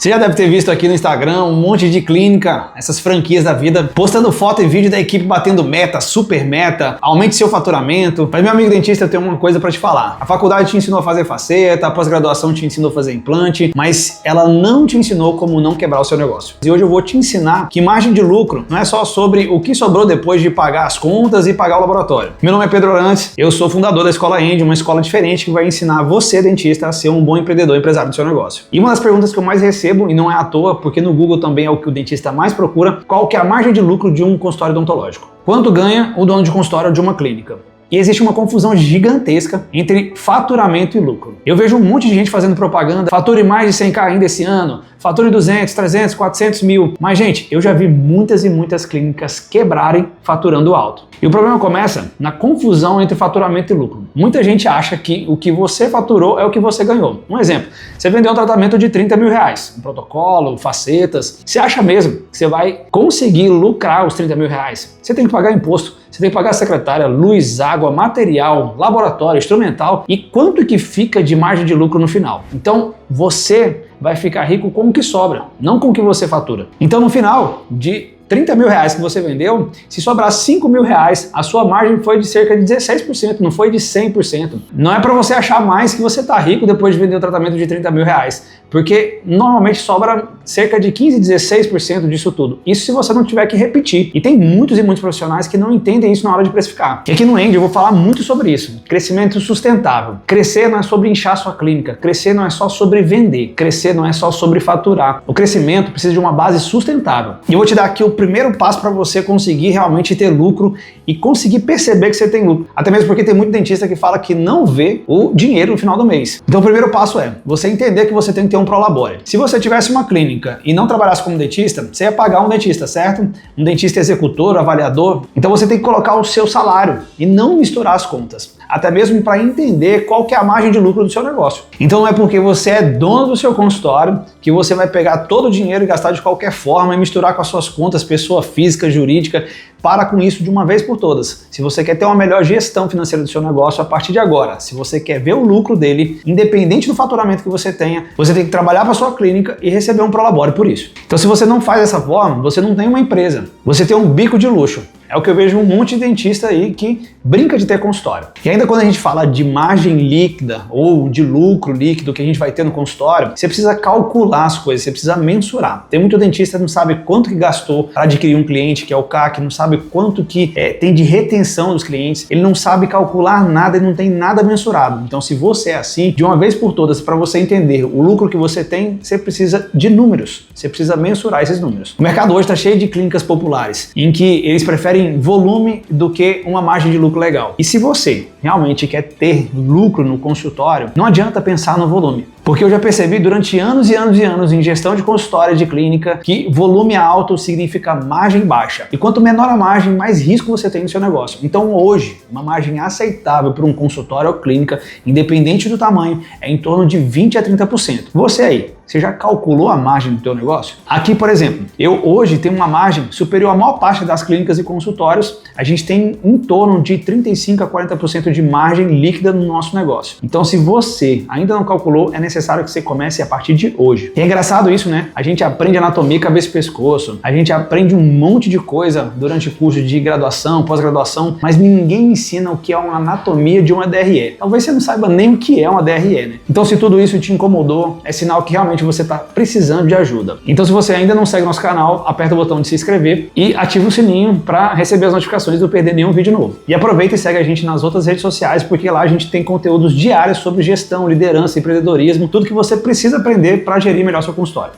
Você já deve ter visto aqui no Instagram um monte de clínica, essas franquias da vida, postando foto e vídeo da equipe batendo meta, super meta, aumente seu faturamento. Mas meu amigo dentista, eu tenho uma coisa para te falar. A faculdade te ensinou a fazer faceta, a pós-graduação te ensinou a fazer implante, mas ela não te ensinou como não quebrar o seu negócio. E hoje eu vou te ensinar que margem de lucro não é só sobre o que sobrou depois de pagar as contas e pagar o laboratório. Meu nome é Pedro Orantes, eu sou fundador da Escola End, uma escola diferente que vai ensinar você, dentista, a ser um bom empreendedor e empresário do seu negócio. E uma das perguntas que eu mais recebo, e não é à toa, porque no Google também é o que o dentista mais procura, qual que é a margem de lucro de um consultório odontológico? Quanto ganha o dono de consultório de uma clínica? E existe uma confusão gigantesca entre faturamento e lucro. Eu vejo um monte de gente fazendo propaganda, fature mais de 100k ainda esse ano, fature 200, 300, 400 mil. Mas, gente, eu já vi muitas e muitas clínicas quebrarem faturando alto. E o problema começa na confusão entre faturamento e lucro. Muita gente acha que o que você faturou é o que você ganhou. Um exemplo, você vendeu um tratamento de 30 mil reais, um protocolo, facetas. Você acha mesmo que você vai conseguir lucrar os 30 mil reais? Você tem que pagar imposto, você tem que pagar a secretária, luz, água, material, laboratório, instrumental e quanto que fica de margem de lucro no final. Então, você vai ficar rico com o que sobra, não com o que você fatura. Então, no final de 30 mil reais que você vendeu, se sobrar 5 mil reais, a sua margem foi de cerca de 16%, não foi de 100%. Não é para você achar mais que você está rico depois de vender um tratamento de 30 mil reais, porque normalmente sobra cerca de 15, 16% disso tudo. Isso se você não tiver que repetir. E tem muitos e muitos profissionais que não entendem isso na hora de precificar. E aqui no End eu vou falar muito sobre isso. Crescimento sustentável. Crescer não é sobre inchar sua clínica. Crescer não é só sobre vender. Crescer não é só sobre faturar. O crescimento precisa de uma base sustentável. E eu vou te dar aqui o primeiro passo para você conseguir realmente ter lucro e conseguir perceber que você tem lucro. Até mesmo porque tem muito dentista que fala que não vê o dinheiro no final do mês. Então o primeiro passo é você entender que você tem que ter um prolabore. Se você tivesse uma clínica e não trabalhasse como dentista, você ia pagar um dentista, certo? Um dentista executor, avaliador. Então você tem que colocar o seu salário e não misturar as contas. Até mesmo para entender qual que é a margem de lucro do seu negócio. Então não é porque você é dono do seu consultório que você vai pegar todo o dinheiro e gastar de qualquer forma e misturar com as suas contas, pessoa física, jurídica. Para com isso de uma vez por todas. Se você quer ter uma melhor gestão financeira do seu negócio a partir de agora, se você quer ver o lucro dele, independente do faturamento que você tenha, você tem que trabalhar para a sua clínica e receber um prolabore por isso. Então se você não faz dessa forma, você não tem uma empresa, você tem um bico de luxo. É o que eu vejo um monte de dentista aí que brinca de ter consultório. E ainda quando a gente fala de margem líquida ou de lucro líquido que a gente vai ter no consultório, você precisa calcular as coisas, você precisa mensurar. Tem muito dentista que não sabe quanto que gastou para adquirir um cliente, que é o CAC, não sabe quanto que tem de retenção dos clientes, ele não sabe calcular nada e não tem nada mensurado. Então se você é assim, de uma vez por todas, para você entender o lucro que você tem, você precisa de números, você precisa mensurar esses números. O mercado hoje está cheio de clínicas populares, em que eles preferem volume do que uma margem de lucro legal. E se você realmente quer ter lucro no consultório, não adianta pensar no volume. Porque eu já percebi durante anos e anos e anos em gestão de consultório de clínica que volume alto significa margem baixa. E quanto menor a margem, mais risco você tem no seu negócio. Então hoje, uma margem aceitável para um consultório ou clínica, independente do tamanho, é em torno de 20 a 30%. Você aí, você já calculou a margem do teu negócio? Aqui, por exemplo, eu hoje tenho uma margem superior à maior parte das clínicas e consultórios. A gente tem em torno de 35 a 40% de margem líquida no nosso negócio. Então, se você ainda não calculou, é necessário que você comece a partir de hoje. E é engraçado isso, né? A gente aprende anatomia cabeça e pescoço, a gente aprende um monte de coisa durante o curso de graduação, pós-graduação, mas ninguém ensina o que é uma anatomia de uma DRE. Talvez você não saiba nem o que é uma DRE, né? Então, se tudo isso te incomodou, é sinal que realmente você está precisando de ajuda. Então, se você ainda não segue nosso canal, aperta o botão de se inscrever e ativa o sininho para receber as notificações e não perder nenhum vídeo novo. E aproveita e segue a gente nas outras redes sociais, porque lá a gente tem conteúdos diários sobre gestão, liderança, empreendedorismo, tudo que você precisa aprender para gerir melhor seu consultório.